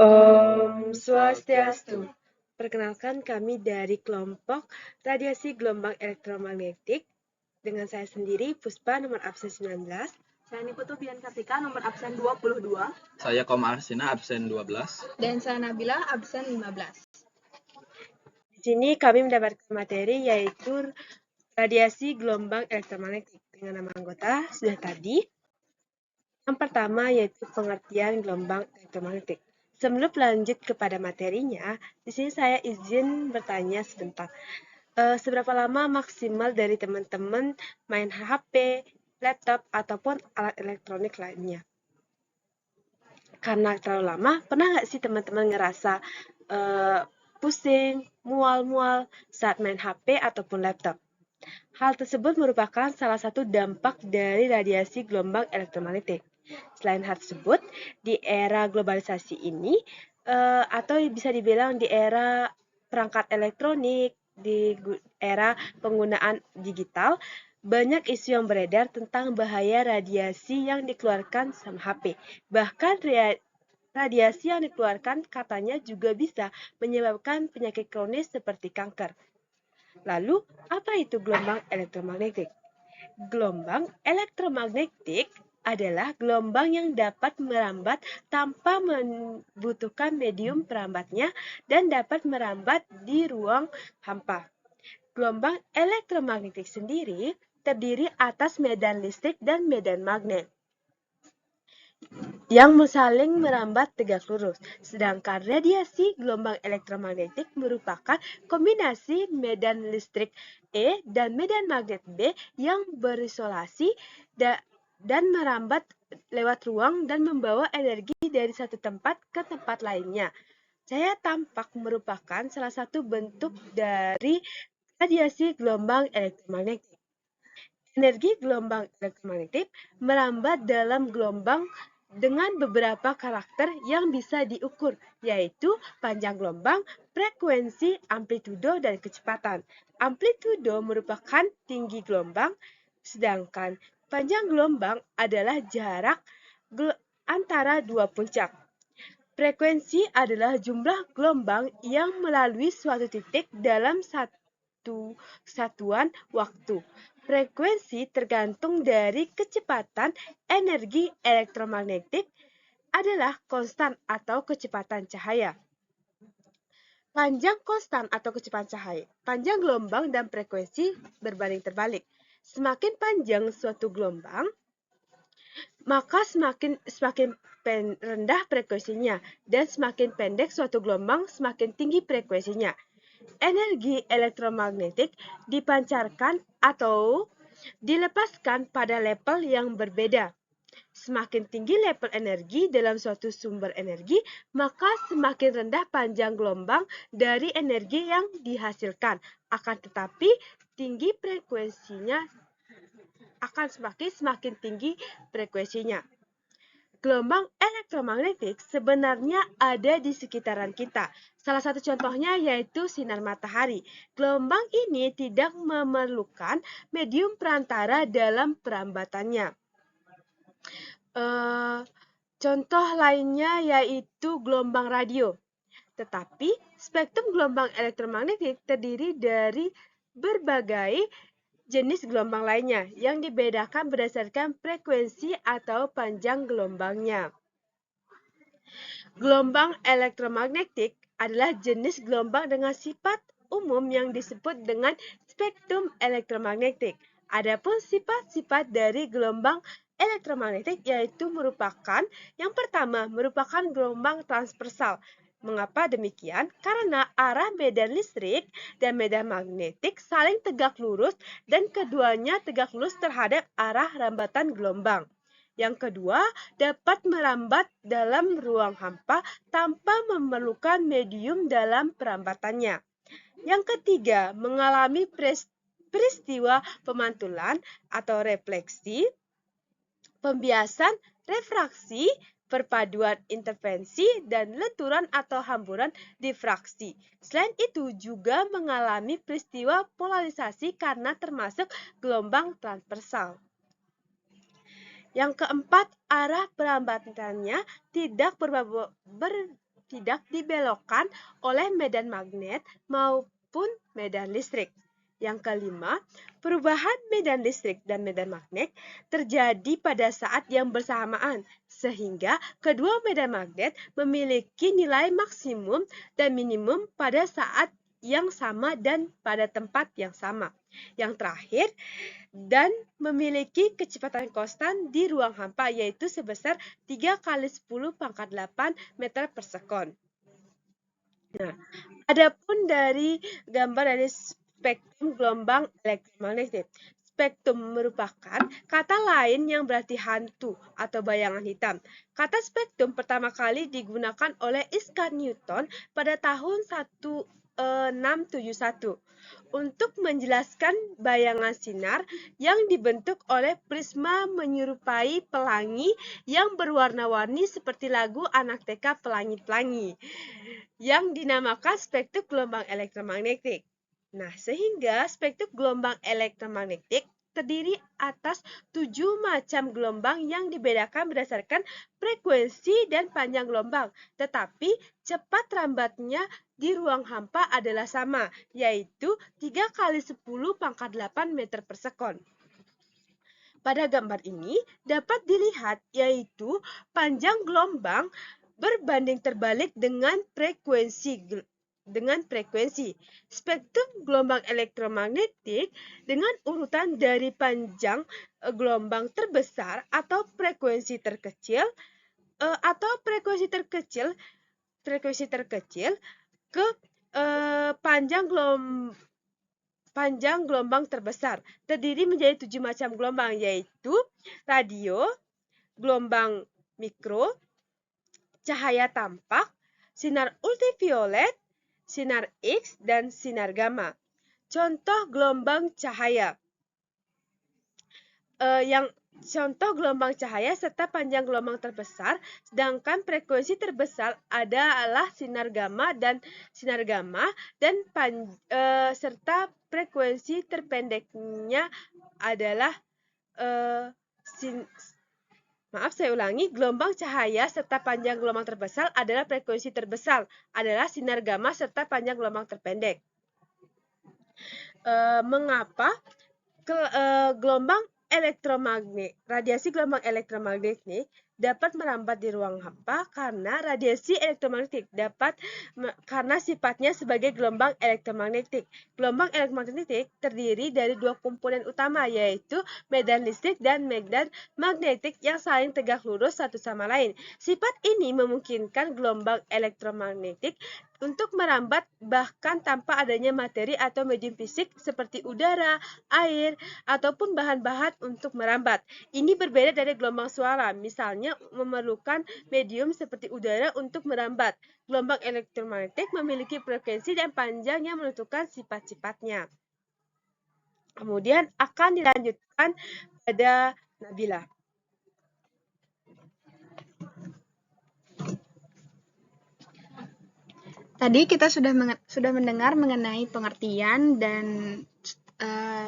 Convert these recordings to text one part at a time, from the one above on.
Om Swastiastu. Perkenalkan kami dari kelompok radiasi gelombang elektromagnetik. Dengan saya sendiri, Puspa nomor absen 19. Saya Niputu Bian Kartika nomor absen 22. Saya Koma Arsina absen 12. Dan saya Nabila absen 15. Di sini kami mendapatkan materi yaitu radiasi gelombang elektromagnetik. Dengan nama anggota sudah tadi. Yang pertama yaitu pengertian gelombang elektromagnetik. Sebelum lanjut kepada materinya, di sini saya izin bertanya sebentar. Seberapa lama maksimal dari teman-teman main HP, laptop, ataupun alat elektronik lainnya? Karena terlalu lama, pernah nggak sih teman-teman ngerasa pusing, mual-mual saat main HP ataupun laptop? Hal tersebut merupakan salah satu dampak dari radiasi gelombang elektromagnetik. Selain hal tersebut, di era globalisasi ini, atau bisa dibilang di era perangkat elektronik, di era penggunaan digital, banyak isu yang beredar tentang bahaya radiasi yang dikeluarkan sama HP. Bahkan radiasi yang dikeluarkan katanya juga bisa menyebabkan penyakit kronis seperti kanker. Lalu, apa itu gelombang elektromagnetik? Gelombang elektromagnetik adalah gelombang yang dapat merambat tanpa membutuhkan medium perambatnya dan dapat merambat di ruang hampa. Gelombang elektromagnetik sendiri terdiri atas medan listrik dan medan magnet yang saling merambat tegak lurus. Sedangkan radiasi gelombang elektromagnetik merupakan kombinasi medan listrik E dan medan magnet B yang berisolasi dan merambat lewat ruang dan membawa energi dari satu tempat ke tempat lainnya. Cahaya tampak merupakan salah satu bentuk dari radiasi gelombang elektromagnetik. Energi gelombang elektromagnetik merambat dalam gelombang dengan beberapa karakter yang bisa diukur, yaitu panjang gelombang, frekuensi, amplitudo, dan kecepatan. Amplitudo merupakan tinggi gelombang, sedangkan panjang gelombang adalah jarak antara dua puncak. Frekuensi adalah jumlah gelombang yang melalui suatu titik dalam satu satuan waktu. Frekuensi tergantung dari kecepatan energi elektromagnetik adalah konstan atau kecepatan cahaya. Panjang konstan atau kecepatan cahaya. Panjang gelombang dan frekuensi berbanding terbalik. Semakin panjang suatu gelombang, maka semakin rendah frekuensinya, dan semakin pendek suatu gelombang, semakin tinggi frekuensinya. Energi elektromagnetik dipancarkan atau dilepaskan pada level yang berbeda. Semakin tinggi level energi dalam suatu sumber energi, maka semakin rendah panjang gelombang dari energi yang dihasilkan. Akan tetapi, tinggi frekuensinya akan semakin tinggi frekuensinya. Gelombang elektromagnetik sebenarnya ada di sekitaran kita. Salah satu contohnya yaitu sinar matahari. Gelombang ini tidak memerlukan medium perantara dalam perambatannya. Contoh lainnya yaitu gelombang radio. Tetapi spektrum gelombang elektromagnetik terdiri dari berbagai jenis gelombang lainnya yang dibedakan berdasarkan frekuensi atau panjang gelombangnya. Gelombang elektromagnetik adalah jenis gelombang dengan sifat umum yang disebut dengan spektrum elektromagnetik. Adapun sifat-sifat dari gelombang elektromagnetik yaitu merupakan yang pertama merupakan gelombang transversal. Mengapa demikian? Karena arah medan listrik dan medan magnetik saling tegak lurus dan keduanya tegak lurus terhadap arah rambatan gelombang. Yang kedua, dapat merambat dalam ruang hampa tanpa memerlukan medium dalam perambatannya. Yang ketiga, mengalami peristiwa pemantulan atau refleksi, pembiasan, refraksi, perpaduan intervensi, dan lenturan atau hamburan difraksi. Selain itu juga mengalami peristiwa polarisasi karena termasuk gelombang transversal. Yang keempat, arah perambatannya tidak tidak dibelokkan oleh medan magnet maupun medan listrik. Yang kelima, perubahan medan listrik dan medan magnet terjadi pada saat yang bersamaan, sehingga kedua medan magnet memiliki nilai maksimum dan minimum pada saat yang sama dan pada tempat yang sama. Yang terakhir, dan memiliki kecepatan konstan di ruang hampa, yaitu sebesar 3 kali 10 pangkat 8 meter per sekon. Nah, adapun dari gambar dari spektrum gelombang elektromagnetik. Spektrum merupakan kata lain yang berarti hantu atau bayangan hitam. Kata spektrum pertama kali digunakan oleh Isaac Newton pada tahun 1671 untuk menjelaskan bayangan sinar yang dibentuk oleh prisma menyerupai pelangi yang berwarna-warni seperti lagu anak TK Pelangi-Pelangi yang dinamakan spektrum gelombang elektromagnetik. Nah, sehingga spektrum gelombang elektromagnetik terdiri atas 7 macam gelombang yang dibedakan berdasarkan frekuensi dan panjang gelombang, tetapi cepat lambatnya di ruang hampa adalah sama, yaitu 3 kali 10 pangkat 8 meter per sekon. Pada gambar ini dapat dilihat yaitu panjang gelombang berbanding terbalik dengan frekuensi. Spektrum gelombang elektromagnetik dengan urutan dari panjang gelombang terbesar atau frekuensi terkecil ke panjang gelombang terbesar, terdiri menjadi 7 macam gelombang, yaitu radio, gelombang mikro, cahaya tampak, sinar ultraviolet, sinar X, dan sinar gamma. Contoh gelombang cahaya. Contoh gelombang cahaya serta panjang gelombang terbesar, sedangkan frekuensi terbesar adalah sinar gamma dan serta frekuensi terpendeknya adalah gelombang cahaya serta panjang gelombang terbesar adalah frekuensi terbesar adalah sinar gamma serta panjang gelombang terpendek. Mengapa radiasi gelombang elektromagnetik dapat merambat di ruang hampa? Karena radiasi elektromagnetik karena sifatnya sebagai gelombang elektromagnetik. Gelombang elektromagnetik terdiri dari dua komponen utama, yaitu medan listrik dan medan magnetik yang saling tegak lurus satu sama lain. Sifat ini memungkinkan gelombang elektromagnetik untuk merambat bahkan tanpa adanya materi atau medium fisik seperti udara, air, ataupun bahan-bahan untuk merambat. Ini berbeda dari gelombang suara, misalnya memerlukan medium seperti udara untuk merambat. Gelombang elektromagnetik memiliki frekuensi dan panjang yang menentukan sifat-sifatnya. Kemudian akan dilanjutkan pada Nabila. Tadi kita sudah mendengar mengenai pengertian dan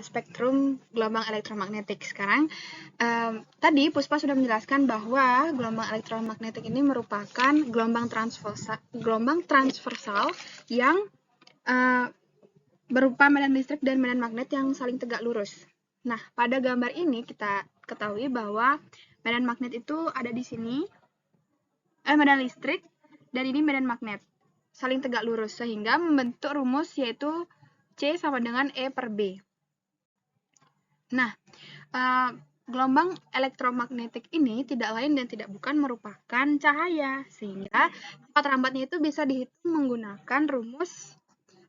spektrum gelombang elektromagnetik. Sekarang tadi Puspa sudah menjelaskan bahwa gelombang elektromagnetik ini merupakan gelombang transversal yang berupa medan listrik dan medan magnet yang saling tegak lurus. Nah, pada gambar ini kita ketahui bahwa medan magnet itu ada di sini, medan listrik, dan ini medan magnet saling tegak lurus sehingga membentuk rumus yaitu C sama dengan E per B. Nah, gelombang elektromagnetik ini tidak lain dan tidak bukan merupakan cahaya, sehingga cepat lambatnya itu bisa dihitung menggunakan rumus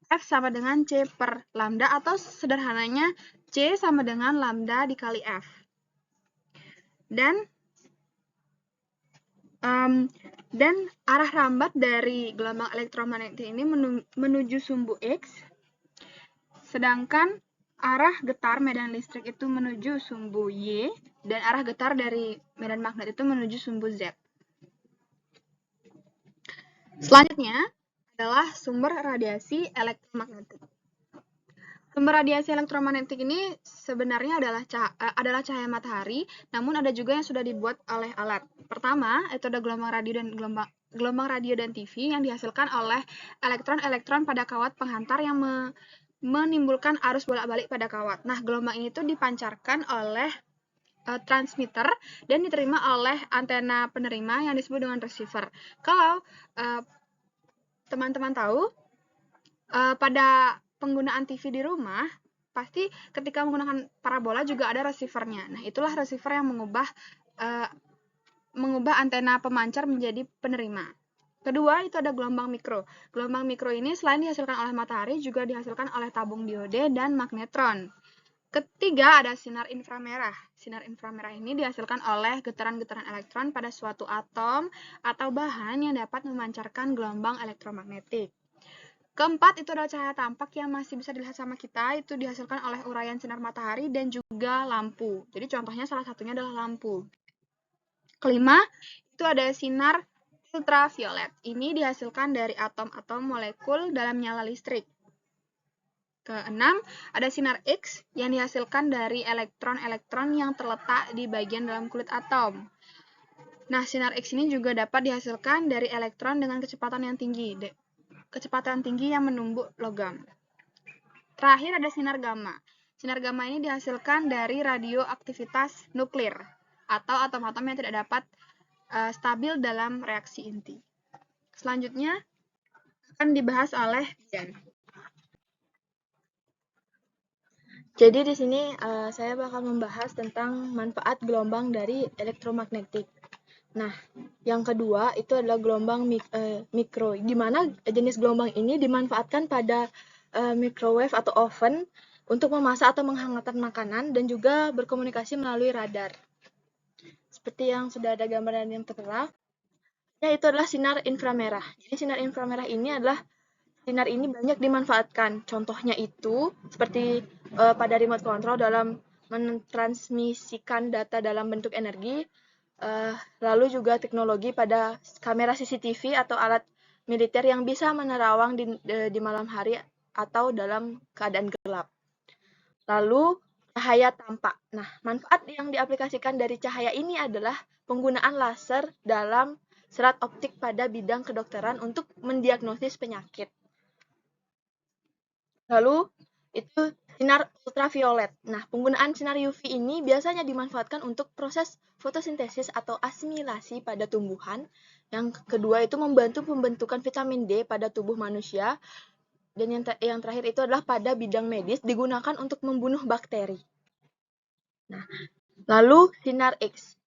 F sama dengan C per lambda, atau sederhananya C sama dengan lambda dikali F. Dan arah rambat dari gelombang elektromagnetik ini menuju sumbu X, sedangkan arah getar medan listrik itu menuju sumbu Y, dan arah getar dari medan magnet itu menuju sumbu Z. Selanjutnya adalah sumber radiasi elektromagnetik. Sumber radiasi elektromagnetik ini sebenarnya adalah cahaya matahari, namun ada juga yang sudah dibuat oleh alat. Pertama, itu ada gelombang radio dan gelombang radio dan TV yang dihasilkan oleh elektron-elektron pada kawat penghantar yang menimbulkan arus bolak-balik pada kawat. Nah, gelombang ini tuh dipancarkan oleh transmitter dan diterima oleh antena penerima yang disebut dengan receiver. Kalau teman-teman tahu, pada penggunaan TV di rumah, pasti ketika menggunakan parabola juga ada receivernya. Nah, itulah receiver yang mengubah antena pemancar menjadi penerima. Kedua, itu ada gelombang mikro. Gelombang mikro ini selain dihasilkan oleh matahari, juga dihasilkan oleh tabung diode dan magnetron. Ketiga, ada sinar inframerah. Sinar inframerah ini dihasilkan oleh getaran-getaran elektron pada suatu atom atau bahan yang dapat memancarkan gelombang elektromagnetik. Keempat, itu adalah cahaya tampak yang masih bisa dilihat sama kita, itu dihasilkan oleh uraian sinar matahari dan juga lampu. Jadi contohnya salah satunya adalah lampu. Kelima, itu ada sinar ultraviolet. Ini dihasilkan dari atom-atom molekul dalam nyala listrik. Keenam, ada sinar X yang dihasilkan dari elektron-elektron yang terletak di bagian dalam kulit atom. Nah, sinar X ini juga dapat dihasilkan dari elektron dengan kecepatan yang tinggi. Kecepatan tinggi yang menumbuk logam. Terakhir ada sinar gamma. Sinar gamma ini dihasilkan dari radioaktivitas nuklir atau atom-atom yang tidak dapat stabil dalam reaksi inti. Selanjutnya akan dibahas oleh Dian. Jadi di sini saya bakal membahas tentang manfaat gelombang dari elektromagnetik. Nah, yang kedua itu adalah gelombang mikro, di mana jenis gelombang ini dimanfaatkan pada microwave atau oven untuk memasak atau menghangatkan makanan dan juga berkomunikasi melalui radar. Seperti yang sudah ada gambaran yang tertera, itu adalah sinar inframerah. Jadi sinar inframerah ini adalah sinar ini banyak dimanfaatkan. Contohnya itu seperti pada remote control dalam mentransmisikan data dalam bentuk energi, lalu juga teknologi pada kamera CCTV atau alat militer yang bisa menerawang di malam hari atau dalam keadaan gelap. Lalu cahaya tampak. Nah, manfaat yang diaplikasikan dari cahaya ini adalah penggunaan laser dalam serat optik pada bidang kedokteran untuk mendiagnosis penyakit. Lalu itu sinar ultraviolet. Nah, penggunaan sinar UV ini biasanya dimanfaatkan untuk proses fotosintesis atau asimilasi pada tumbuhan. Yang kedua itu membantu pembentukan vitamin D pada tubuh manusia. Dan yang terakhir itu adalah pada bidang medis digunakan untuk membunuh bakteri. Nah, lalu sinar X.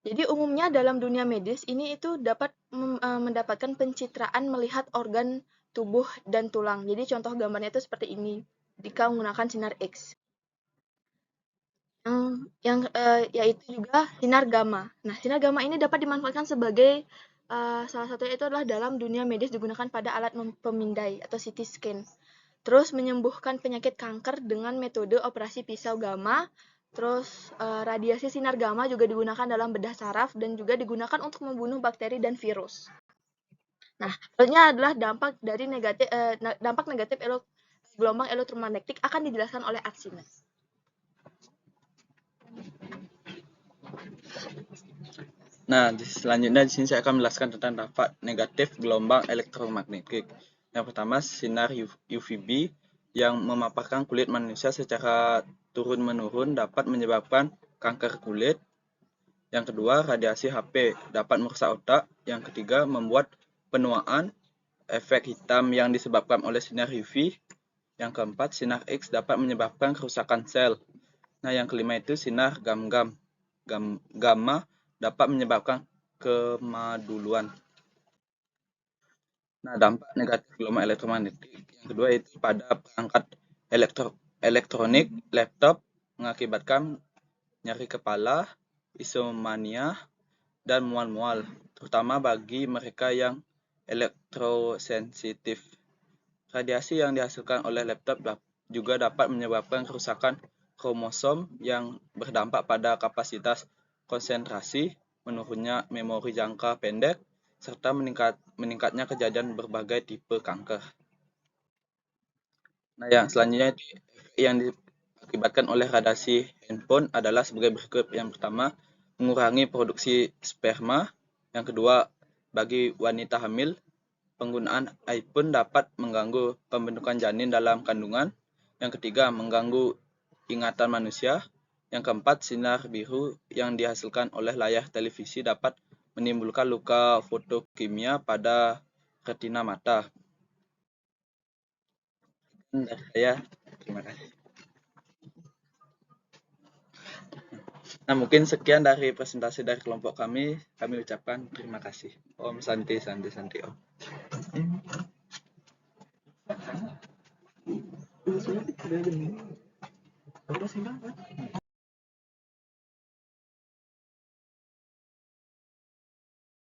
Jadi umumnya dalam dunia medis ini itu dapat mendapatkan pencitraan melihat organ tubuh dan tulang. Jadi contoh gambarnya itu seperti ini jika menggunakan sinar X. Yaitu juga sinar gamma. Nah, sinar gamma ini dapat dimanfaatkan sebagai salah satunya itu adalah dalam dunia medis digunakan pada alat pemindai atau CT scan. Terus menyembuhkan penyakit kanker dengan metode operasi pisau gamma. Terus radiasi sinar gamma juga digunakan dalam bedah saraf dan juga digunakan untuk membunuh bakteri dan virus. Nah, selanjutnya adalah dampak negatif gelombang elektromagnetik akan dijelaskan oleh Archimedes. Nah, selanjutnya di sini saya akan menjelaskan tentang dampak negatif gelombang elektromagnetik. Yang pertama, sinar UVB yang memaparkan kulit manusia secara turun-menurun dapat menyebabkan kanker kulit. Yang kedua, radiasi HP dapat merusak otak. Yang ketiga, membuat penuaan, efek hitam yang disebabkan oleh sinar UV. Yang keempat, sinar X dapat menyebabkan kerusakan sel. Nah, yang kelima itu sinar gamma dapat menyebabkan kemaduluan. Nah, dampak negatif gelombang elektromagnetik yang kedua itu pada perangkat elektronik, laptop, mengakibatkan nyeri kepala, insomnia, dan mual-mual, terutama bagi mereka yang elektrosensitif. Radiasi yang dihasilkan oleh laptop juga dapat menyebabkan kerusakan kromosom yang berdampak pada kapasitas konsentrasi, menurunnya memori jangka pendek, serta meningkatnya kejadian berbagai tipe kanker. Nah, yang selanjutnya yang diakibatkan oleh radiasi handphone adalah sebagai berikut. Yang pertama, mengurangi produksi sperma. Yang kedua, Bagi wanita hamil, penggunaan iPhone dapat mengganggu pembentukan janin dalam kandungan. Yang ketiga, mengganggu ingatan manusia. Yang keempat, sinar biru yang dihasilkan oleh layar televisi dapat menimbulkan luka fotokimia pada retina mata. Dari saya, terima kasih. Nah, mungkin sekian dari presentasi dari kelompok kami. Kami ucapkan terima kasih. Om Santi, Santi, Santi, Om.